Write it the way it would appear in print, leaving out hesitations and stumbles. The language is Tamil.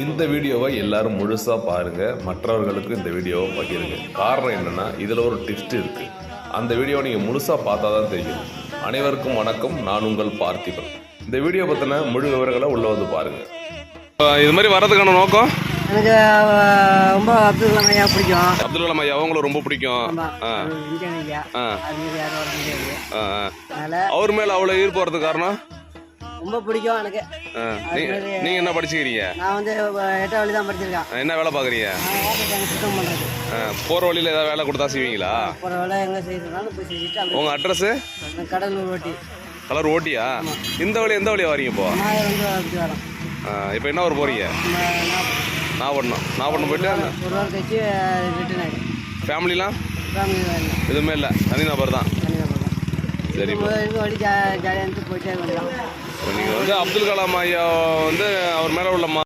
இந்த வீடியோவை எல்லாரும் முழுசாக பாருங்கள், மற்றவர்களுக்கு இந்த வீடியோவை பகிருங்க. காரணம் என்னென்னா இதில் ஒரு டிப்ஸ் இருக்குது. அந்த வீடியோவை நீங்கள் முழுசாக பார்த்தா தான் தெரியும். அனைவருக்கும் வணக்கம், நான் உங்கள் பார்த்திபன். இந்த வீடியோ பற்றின முழு விவரங்களை உள்ள வந்து பாருங்கள். இது மாதிரி வர்றதுக்கான நோக்கம், எனக்கு ரொம்ப அப்துல் கலாம் ஐயா பிடிக்கும். அப்துல் கலாம் ஐயா அவங்களும் ரொம்ப பிடிக்கும். அவர் மேலே அவ்வளோ ஈர்ப்பு வரதுக்கு காரணம் ரொம்ப பிடிக்கும் எனக்கு. நீங்க என்ன படிச்சுக்கிறீங்க? நான் வந்து 8ஆம் வழி தான் படிச்சிருக்கேன். என்ன வேலை பாக்குறீங்க? சுத்தம் பண்றது. போற வழியில ஏதாவது வேலை கொடுத்தா செய்வீங்களா? போற வேலை எங்க செய்யறதுனாலும் போய் செஞ்சுட்டு. உங்க அட்ரஸ்? கடலூர் ஓட்டி. கலர் ஓட்டியா? இந்த வழி எந்த வழியா வரீங்க இப்போ? நான் வந்து அப்படி வரேன். இப்போ என்ன ஊர் போறீங்க? நாகப்பட்டினம் போயிட்டு ஒரு வாரம் கழிச்சு ரிட்டர்ன் ஆகிடும். ஃபேமிலிலாம் ஃபேமிலி எதுவுமே இல்லை, தனி நபர் தான். சரி, வழி ஜாலியாக போயிட்டே வந்துடலாம். நீங்கள் வந்து அப்துல் கலாம் ஐயா வந்து அவர் மேலே உள்ள